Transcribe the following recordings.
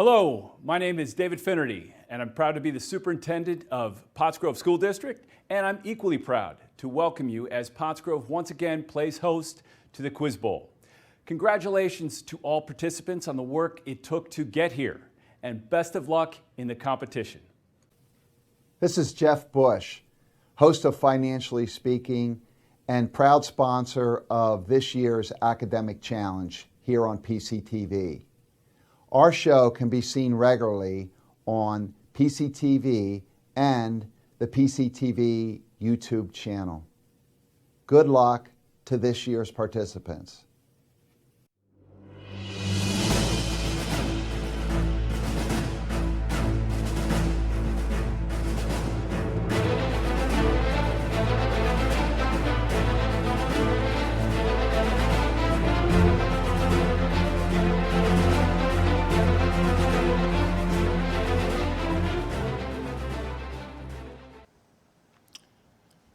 Hello, my name is David Finnerty, and I'm proud to be the superintendent of Pottsgrove School District, and I'm equally proud to welcome you as Pottsgrove once again plays host to the Quiz Bowl. Congratulations to all participants on the work it took to get here, and best of luck in the competition. This is Jeff Bush, host of Financially Speaking and proud sponsor of this year's Academic Challenge here on PCTV. Our show can be seen regularly on PCTV and the PCTV YouTube channel. Good luck to this year's participants.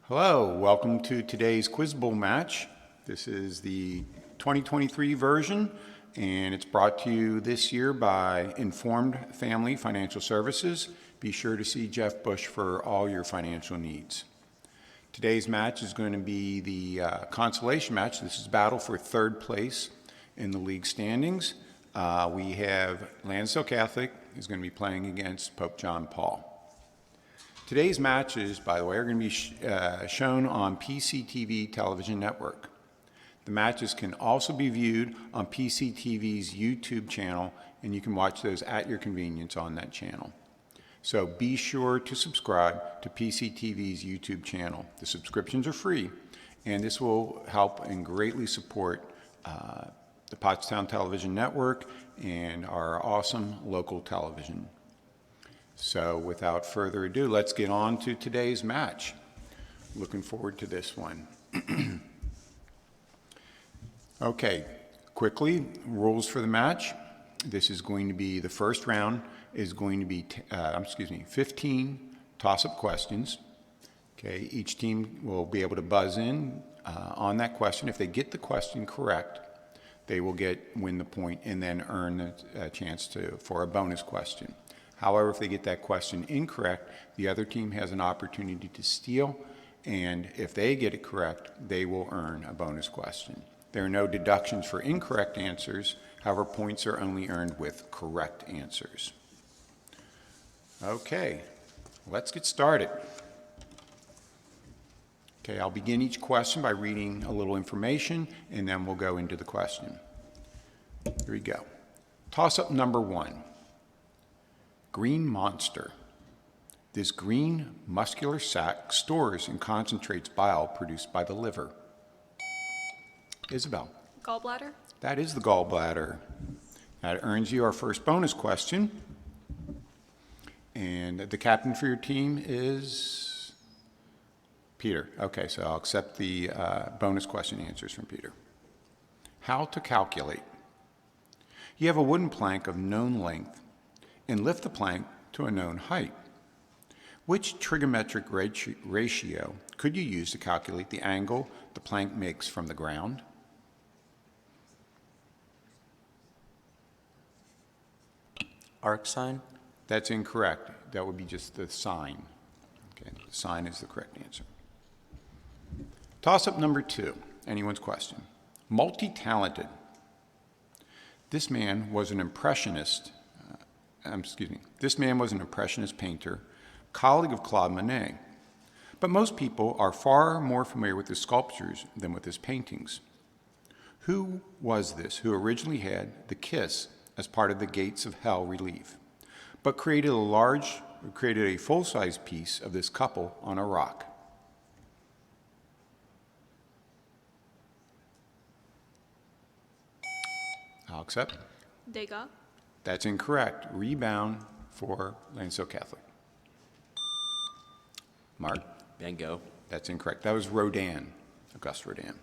Hello, welcome to today's Quiz Bowl match. This is the 2023 version, and it's brought to you this year by Informed Family Financial Services. Be sure to see Jeff Bush for all your financial needs. Today's match is going to be the consolation match. This is a battle for third place in the league standings. We have Lansdale Catholic is going to be playing against Pope John Paul. Today's matches, by the way, are going to be shown on PCTV television network. The matches can also be viewed on PCTV's YouTube channel, and you can watch those at your convenience on that channel. So be sure to subscribe to PCTV's YouTube channel. The subscriptions are free, and this will help and greatly support the Pottstown Television Network and our awesome local television. So without further ado, let's get on to today's match. Looking forward to this one. Okay, quickly, rules for the match. This is going to be, the first round is going to be, 15 toss-up questions. Okay, each team will be able to buzz in on that question. If they get the question correct, they will win the point and then earn a chance for a bonus question. However, if they get that question incorrect, the other team has an opportunity to steal, and if they get it correct, they will earn a bonus question. There are no deductions for incorrect answers. However, points are only earned with correct answers. Okay, let's get started. Okay, I'll begin each question by reading a little information, and then we'll go into the question. Here we go. Toss-up number 1. Green monster. This green muscular sac stores and concentrates bile produced by the liver. Isabel. Gallbladder. That is the gallbladder. That earns you our first bonus question. And the captain for your team is Peter. Okay, so I'll accept the bonus question answers from Peter. How to calculate. You have a wooden plank of known length and lift the plank to a known height. Which trigonometric ratio could you use to calculate the angle the plank makes from the ground? Arc sine? That's incorrect. That would be just the sine. Okay, the sine is the correct answer. Toss-up number 2. Anyone's question. Multi-talented. This man was an impressionist painter, colleague of Claude Monet. But most people are far more familiar with his sculptures than with his paintings. Who was this who originally had the kiss as part of the Gates of Hell relief, but created a full-size piece of this couple on a rock? I'll accept. Degas. That's incorrect. Rebound for Lansdale Catholic. Mark? Van Gogh. That's incorrect. That was Rodin, Auguste Rodin.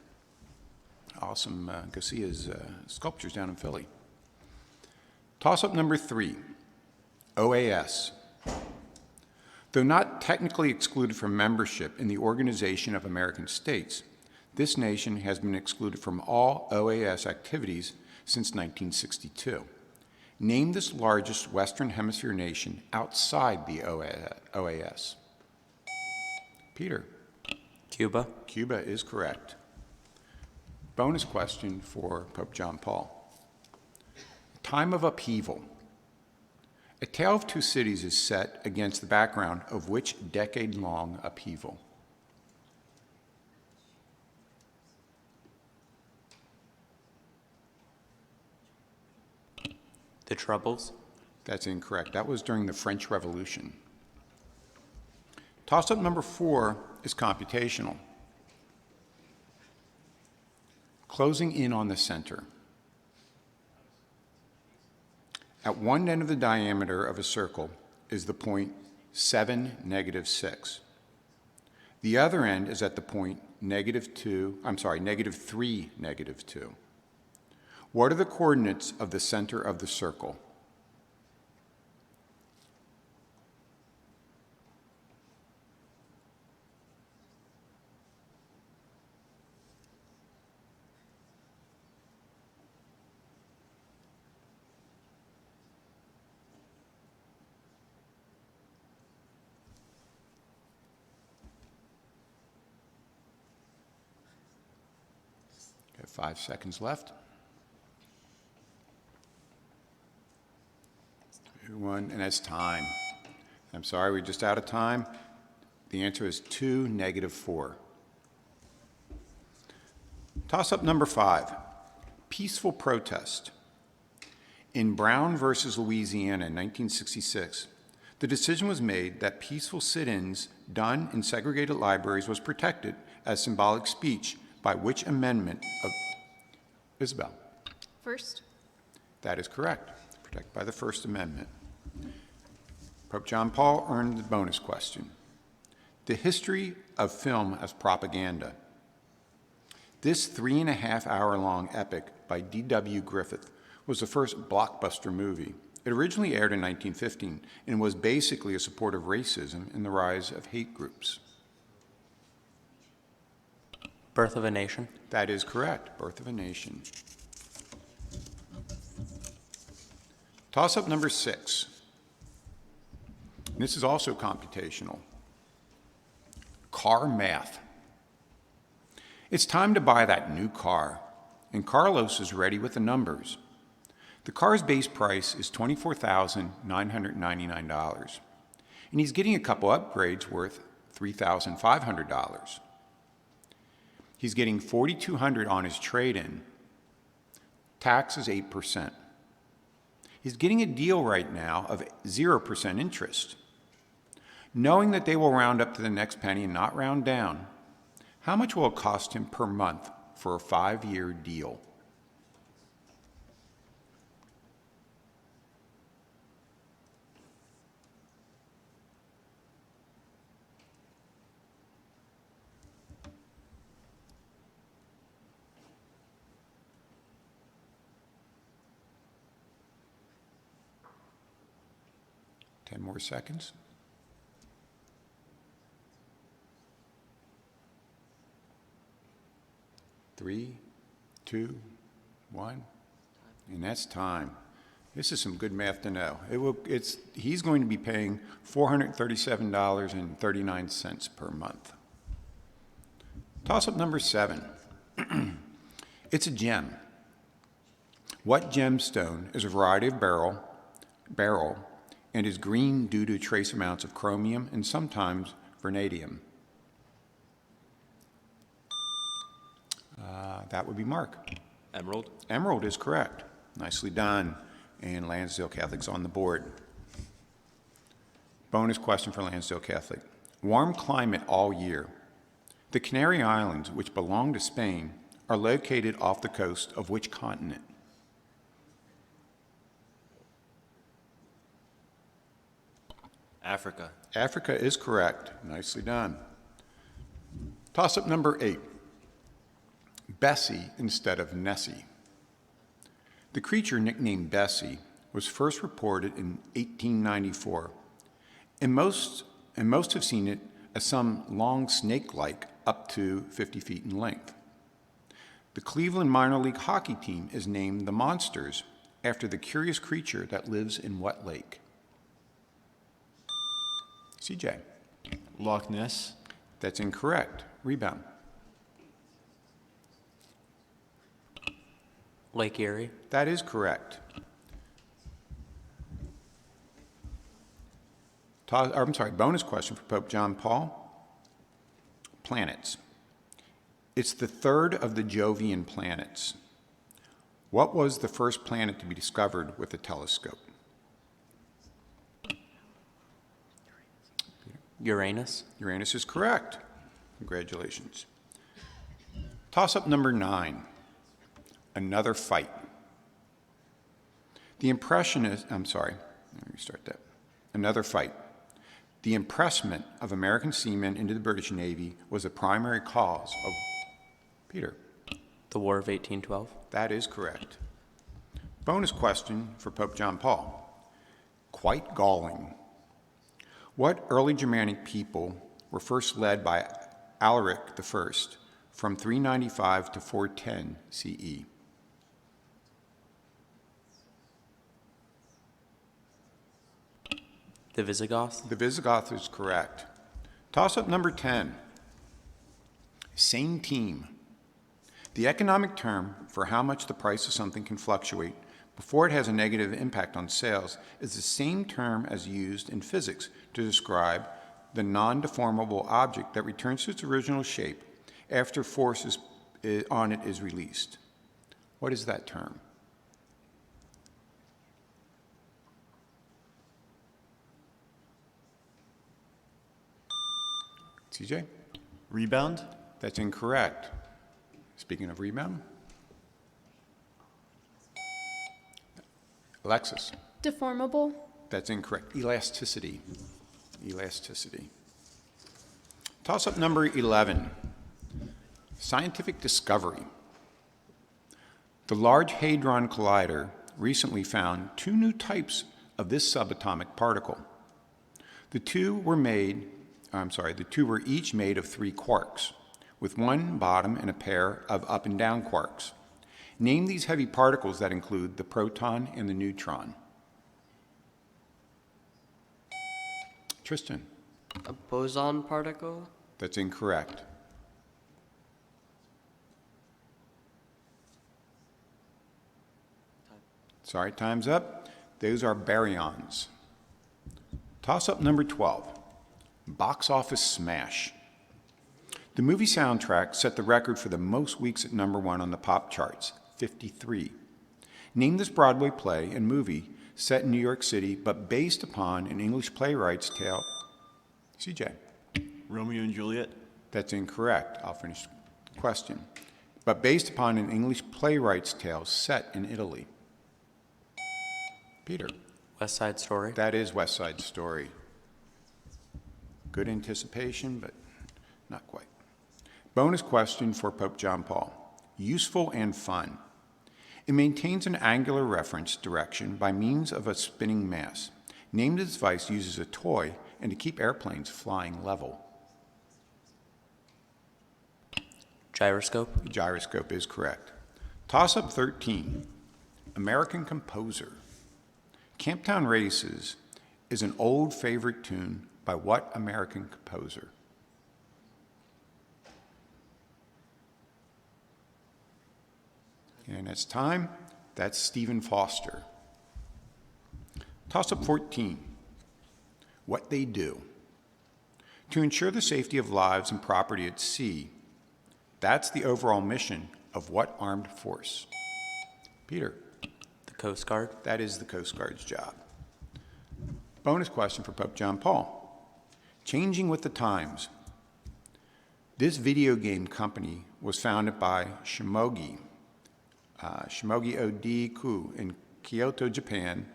Awesome. Go see his sculptures down in Philly. Toss-up number 3, OAS. Though not technically excluded from membership in the Organization of American States, this nation has been excluded from all OAS activities since 1962. Name this largest Western Hemisphere nation outside the OAS. Peter. Cuba. Cuba is correct. Bonus question for Pope John Paul. Time of upheaval. A Tale of Two Cities is set against the background of which decade-long upheaval? The Troubles. That's incorrect. That was during the French Revolution. Toss-up number 4 is computational. Closing in on the center. At one end of the diameter of a circle is the point 7, -6. The other end is at the point -3, -2. What are the coordinates of the center of the circle? Got 5 seconds left. 2, 1, and that's time. I'm sorry, we're just out of time. The answer is 2, -4. Toss-up number 5, peaceful protest. In Brown versus Louisiana in 1966, the decision was made that peaceful sit-ins done in segregated libraries was protected as symbolic speech by which amendment of Isabel? First. That is correct. Protected by the First Amendment. Pope John Paul earned the bonus question. The history of film as propaganda. This 3.5-hour-long epic by D.W. Griffith was the first blockbuster movie. It originally aired in 1915 and was basically a support of racism and the rise of hate groups. Birth of a Nation. That is correct. Birth of a Nation. Toss-up number 6. This is also computational. Car math. It's time to buy that new car, and Carlos is ready with the numbers. The car's base price is $24,999, and he's getting a couple upgrades worth $3,500. He's getting $4,200 on his trade-in. Tax is 8%. He's getting a deal right now of 0% interest. Knowing that they will round up to the next penny and not round down, how much will it cost him per month for a 5-year deal? Ten more seconds. 3, 2, 1, and that's time. This is some good math to know. He's going to be paying $437.39 per month. Toss-up number 7. It's a gem. What gemstone is a variety of beryl, and is green due to trace amounts of chromium and sometimes vanadium? That would be Mark. Emerald. Emerald is correct. Nicely done. And Lansdale Catholic's on the board. Bonus question for Lansdale Catholic. Warm climate all year. The Canary Islands, which belong to Spain, are located off the coast of which continent? Africa. Africa is correct. Nicely done. Toss-up number 8. Bessie instead of Nessie. The creature nicknamed Bessie was first reported in 1894, and most have seen it as some long snake-like up to 50 feet in length. The Cleveland minor league hockey team is named the Monsters after the curious creature that lives in what lake? CJ. Loch Ness. That's incorrect. Rebound. Lake Erie. That is correct. Bonus question for Pope John Paul. Planets. It's the third of the Jovian planets. What was the first planet to be discovered with a telescope? Uranus. Uranus is correct. Congratulations. Toss-up number 9. Another fight. Let me restart that. Another fight. The impressment of American seamen into the British Navy was the primary cause of... Peter. The War of 1812. That is correct. Bonus question for Pope John Paul. Quite galling. What early Germanic people were first led by Alaric I from 395 to 410 CE? The Visigoths. The Visigoth is correct. Toss-up number 10. Same team. The economic term for how much the price of something can fluctuate before it has a negative impact on sales is the same term as used in physics to describe the non-deformable object that returns to its original shape after force on it is released. What is that term? CJ? Rebound. That's incorrect. Speaking of rebound. Alexis? Deformable. That's incorrect. Elasticity. Elasticity. Toss-up number 11. Scientific discovery. The Large Hadron Collider recently found 2 new types of this subatomic particle. The two were each made of 3 quarks, with one bottom and a pair of up and down quarks. Name these heavy particles that include the proton and the neutron. Tristan. A boson particle? That's incorrect. Sorry, time's up. Those are baryons. Toss-up number 12. Box office smash. The movie soundtrack set the record for the most weeks at #1 on the pop charts, 53. Name this Broadway play and movie set in New York City but based upon an English playwright's tale. CJ. Romeo and Juliet. That's incorrect. I'll finish the question. But based upon an English playwright's tale set in Italy. Peter. West Side Story. That is West Side Story. Good anticipation, but not quite. Bonus question for Pope John Paul. Useful and fun. It maintains an angular reference direction by means of a spinning mass. Name the device uses a toy and to keep airplanes flying level. Gyroscope. The gyroscope is correct. Toss-up 13. American composer. Camptown Races is an old favorite tune by what American composer? And it's time. That's Stephen Foster. Toss-up 14. What they do. To ensure the safety of lives and property at sea, that's the overall mission of what armed force? Peter. The Coast Guard. That is the Coast Guard's job. Bonus question for Pope John Paul. Changing with the times. This video game company was founded by Shimogi Odiku in Kyoto, Japan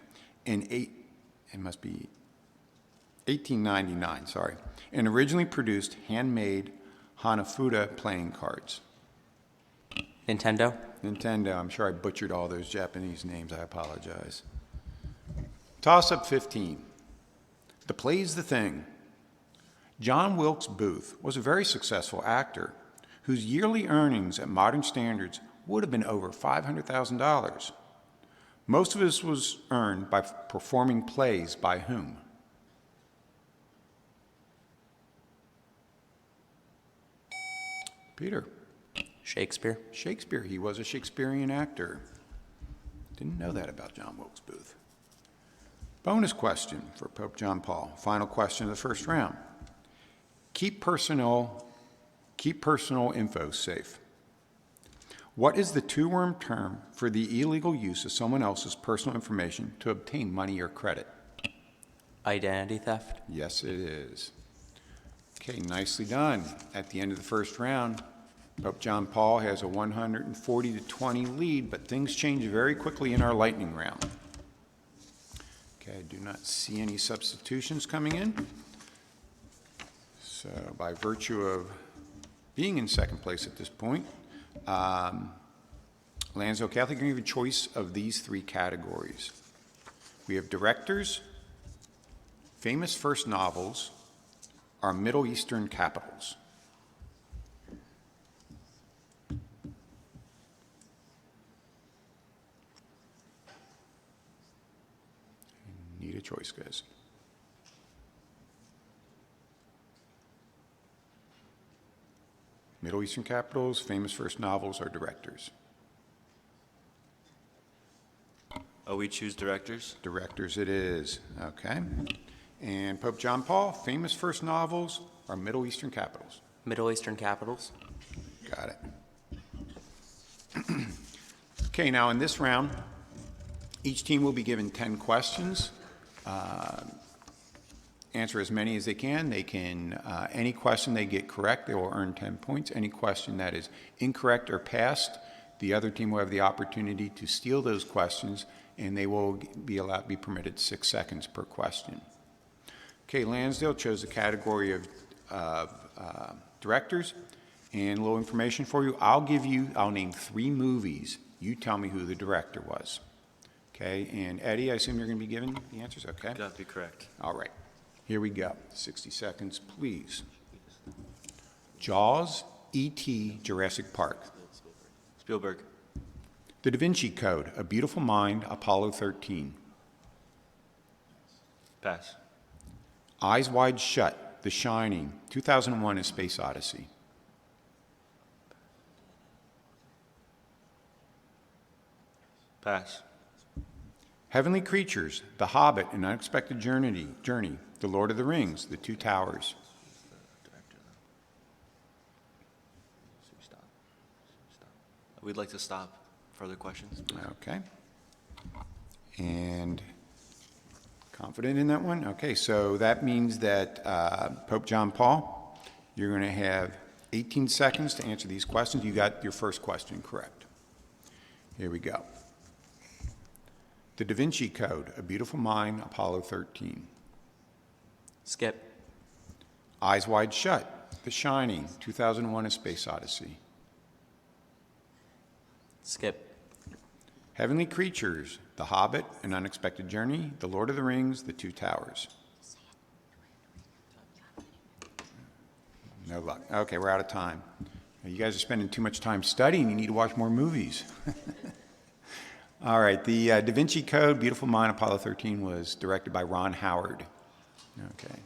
in 1899, and originally produced handmade Hanafuda playing cards. Nintendo. Nintendo. I'm sure I butchered all those Japanese names. I apologize. Toss-up 15. The play's the thing. John Wilkes Booth was a very successful actor whose yearly earnings at modern standards would have been over $500,000. Most of this was earned by performing plays by whom? Peter. Shakespeare. Shakespeare. He was a Shakespearean actor. Didn't know that about John Wilkes Booth. Bonus question for Pope John Paul. Final question of the first round. Keep personal info safe. What is the two-word term for the illegal use of someone else's personal information to obtain money or credit? Identity theft. Yes, it is. Okay, nicely done. At the end of the first round, Pope John Paul has a 140-20 lead, but things change very quickly in our lightning round. Okay, I do not see any substitutions coming in. So by virtue of being in second place at this point, Lansdale Catholic, you have a choice of these three categories. We have directors, famous first novels, or Middle Eastern capitals. Need a choice, guys. Middle Eastern capitals, famous first novels, or directors? Oh, we choose directors? Directors it is. Okay. And Pope John Paul, famous first novels, or Middle Eastern capitals? Middle Eastern capitals. Got it. Okay, now in this round, each team will be given 10 questions. Answer as many as they can. They can, any question they get correct, they will earn 10 points. Any question that is incorrect or passed, the other team will have the opportunity to steal those questions, and they will be permitted 6 seconds per question. Okay, Lansdale chose the category of directors, and a little information for you. I'll name 3 movies. You tell me who the director was. Okay, and Eddie, I assume you're going to be giving the answers, okay? Got to be correct. All right, here we go. 60 seconds, please. Jaws, E.T., Jurassic Park. Spielberg. The Da Vinci Code, A Beautiful Mind, Apollo 13. Pass. Eyes Wide Shut, The Shining, 2001: A Space Odyssey. Pass. Heavenly Creatures, The Hobbit, An Unexpected Journey, The Lord of the Rings, The Two Towers. We'd like to stop. Further questions? Okay. And confident in that one? Okay, so that means that Pope John Paul, you're going to have 18 seconds to answer these questions. You got your first question correct. Here we go. The Da Vinci Code, A Beautiful Mind, Apollo 13. Skip. Eyes Wide Shut, The Shining, 2001: A Space Odyssey. Skip. Heavenly Creatures, The Hobbit, An Unexpected Journey, The Lord of the Rings, The Two Towers. No luck. Okay, we're out of time. You guys are spending too much time studying. You need to watch more movies. All right, the Da Vinci Code, Beautiful Mind, Apollo 13 was directed by Ron Howard. Okay.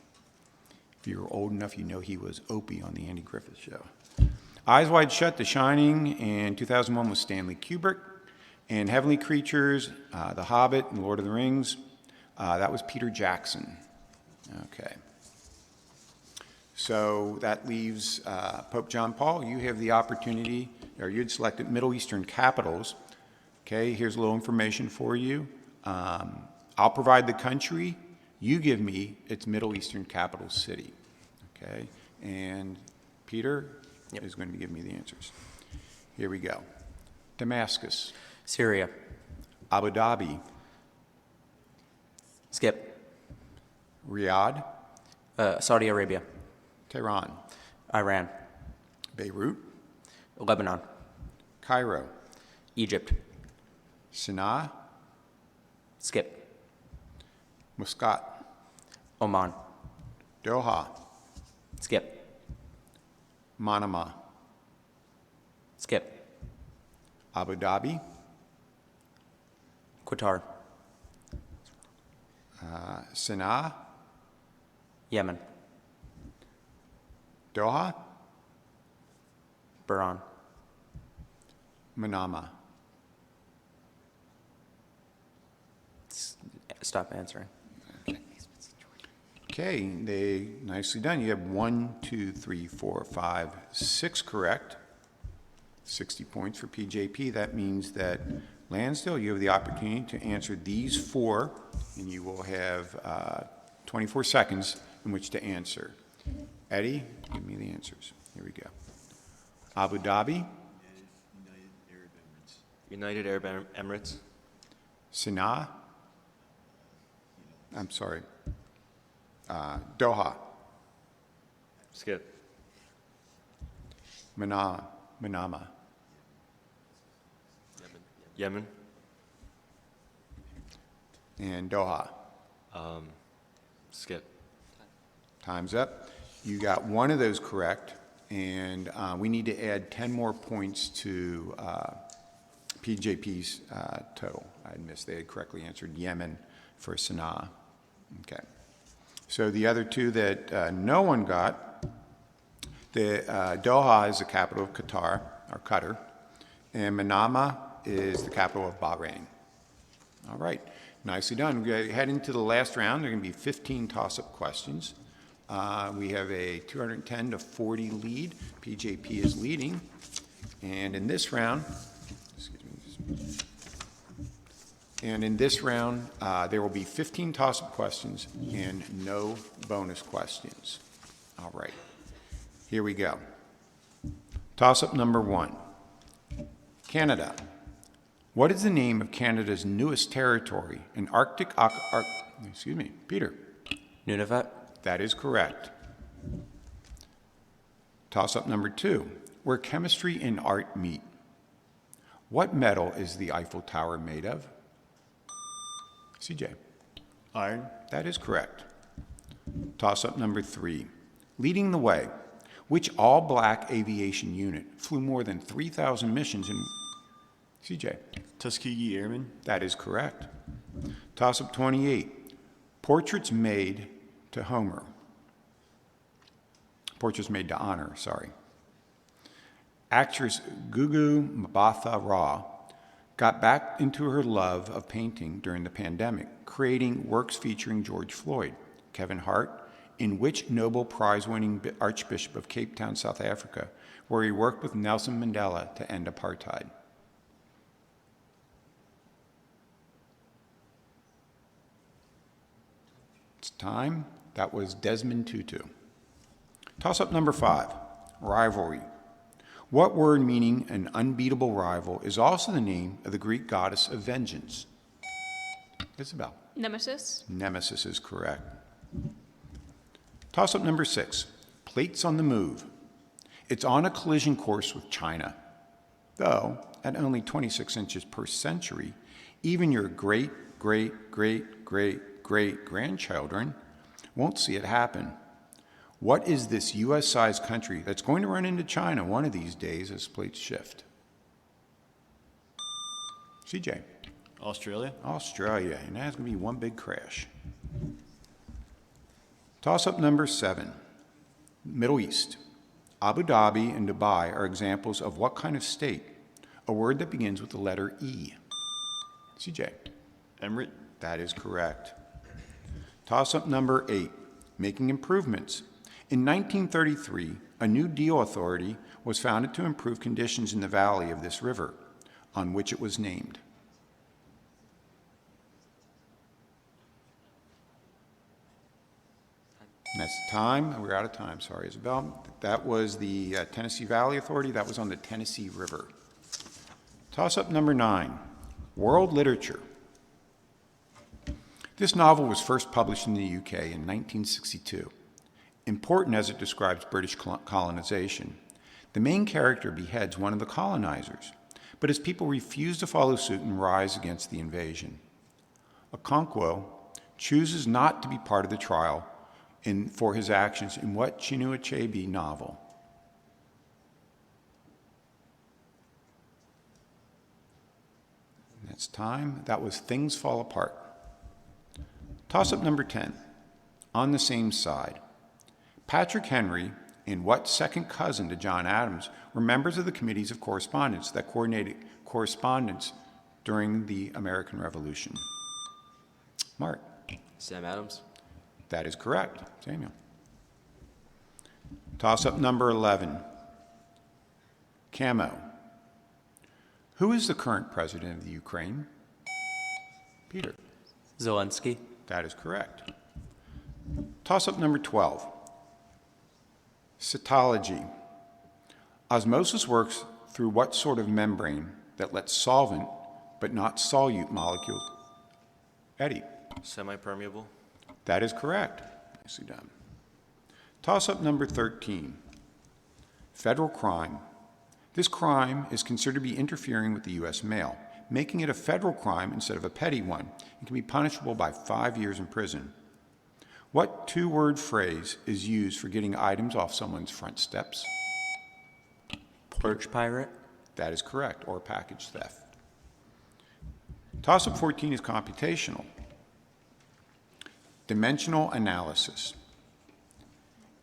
If you're old enough, you know he was Opie on the Andy Griffith Show. Eyes Wide Shut, The Shining, and 2001 was Stanley Kubrick. And Heavenly Creatures, The Hobbit, and Lord of the Rings, that was Peter Jackson. Okay. So that leaves Pope John Paul. You have the opportunity, or you'd selected Middle Eastern capitals. Okay, here's a little information for you. I'll provide the country. You give me its Middle Eastern capital city. Okay, and Peter is going to give me the answers. Here we go. Damascus. Syria. Abu Dhabi. Skip. Riyadh. Saudi Arabia. Tehran. Iran. Beirut. Lebanon. Cairo. Egypt. Sana'a. Skip. Muscat. Oman. Doha. Skip. Manama. Skip. Abu Dhabi. Qatar. Sana'a, Yemen. Doha, Bahrain. Manama. Stop answering. Okay, they nicely done. You have 1, 2, 3, 4, 5, 6 correct. 60 points for PJP. That means that Lansdale, you have the opportunity to answer these 4, and you will have 24 seconds in which to answer. Eddie, give me the answers. Here we go. Abu Dhabi, United Arab Emirates. Sana'a, I'm sorry, Doha, Skip. Manama, Yemen. and Doha. Skip. Time's up. You got one of those correct, and we need to add 10 more points to PJP's total. I missed. They had correctly answered Yemen for Sana'a. Okay. So the other 2 that no one got, the Doha is the capital of Qatar, or Qatar, and Manama is the capital of Bahrain. All right. Nicely done. We're heading to the last round. There are going to be 15 toss-up questions. We have a 210 to 40 lead. PJP is leading. And in this round, there will be 15 toss-up questions and no bonus questions. All right. Here we go. Toss-up number 1. Canada. What is the name of Canada's newest territory in Arctic? Peter. Nunavut. That is correct. Toss-up number 2. Where chemistry and art meet. What metal is the Eiffel Tower made of? CJ. Iron. That is correct. Toss-up number 3. Leading the way. Which all-black aviation unit flew more than 3,000 missions in... CJ. Tuskegee Airmen. That is correct. Toss-up 28. Portraits made to Homer. Portraits made to honor, sorry. Actress Gugu Mbatha-Raw got back into her love of painting during the pandemic, creating works featuring George Floyd, Kevin Hart, in which Nobel Prize-winning Archbishop of Cape Town, South Africa, where he worked with Nelson Mandela to end apartheid. It's time. That was Desmond Tutu. Toss-up number 5, rivalry. What word meaning an unbeatable rival is also the name of the Greek goddess of vengeance? Isabel. Nemesis. Nemesis is correct. Toss-up number 6, plates on the move. It's on a collision course with China. Though, at only 26 inches per century, even your great-great-great-great-great-grandchildren won't see it happen. What is this U.S.-sized country that's going to run into China one of these days as plates shift? CJ. Australia. Australia, and that's going to be one big crash. Toss-up number 7, Middle East. Abu Dhabi and Dubai are examples of what kind of state? A word that begins with the letter E. CJ. Emirate. That is correct. Toss-up number 8, making improvements. In 1933, a New Deal authority was founded to improve conditions in the valley of this river, on which it was named. And that's time. We're out of time. Sorry, Isabel. That was the Tennessee Valley Authority. That was on the Tennessee River. Toss-up number 9, world literature. This novel was first published in the UK in 1962. Important as it describes British colonization, the main character beheads one of the colonizers, but his people refuse to follow suit and rise against the invasion. Okonkwo chooses not to be part of the trial for his actions in what Chinua Achebe novel? That's time. That was Things Fall Apart. Toss-up number 10. On the same side. Patrick Henry and what second cousin to John Adams were members of the committees of correspondence that coordinated correspondence during the American Revolution? Mark. Sam Adams. That is correct. Samuel. Toss-up number 11. Camo. Who is the current president of the Ukraine? Peter. Zelensky. That is correct. Toss-up number 12. Cytology. Osmosis works through what sort of membrane that lets solvent but not solute molecules? Eddie. Semi-permeable. That is correct. Nicely done. Toss-up number 13. Federal crime. This crime is considered to be interfering with the U.S. mail, making it a federal crime instead of a petty one, and can be punishable by 5 years in prison. What two-word phrase is used for getting items off someone's front steps? Porch pirate. That is correct, or package theft. Toss-up 14 is computational. Dimensional analysis.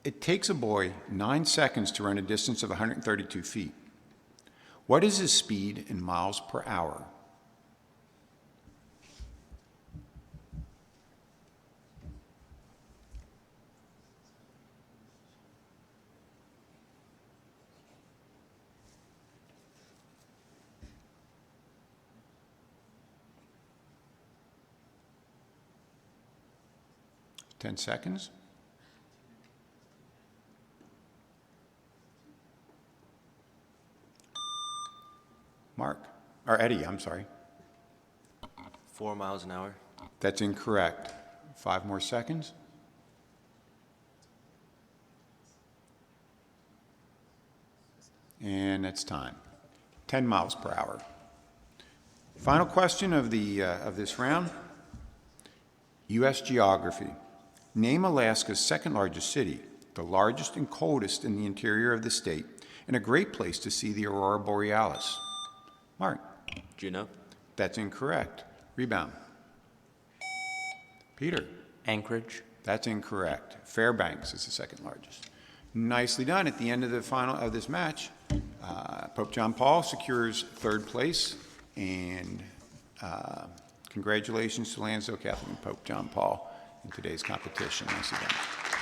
It takes a boy 9 seconds to run a distance of 132 feet. What is his speed in miles per hour? Ten seconds. Mark, or Eddie, I'm sorry. 4 miles an hour. That's incorrect. 5 more seconds. And it's time. 10 miles per hour. Final question of this round. U.S. geography. Name Alaska's second largest city, the largest and coldest in the interior of the state, and a great place to see the aurora borealis. Mark. Juneau. That's incorrect. Rebound. Peter. Anchorage. That's incorrect. Fairbanks is the second largest. Nicely done. At the end of the final of this match, Pope John Paul secures 3rd place, and congratulations to Lansdale Catholic and Pope John Paul in today's competition. Nicely done.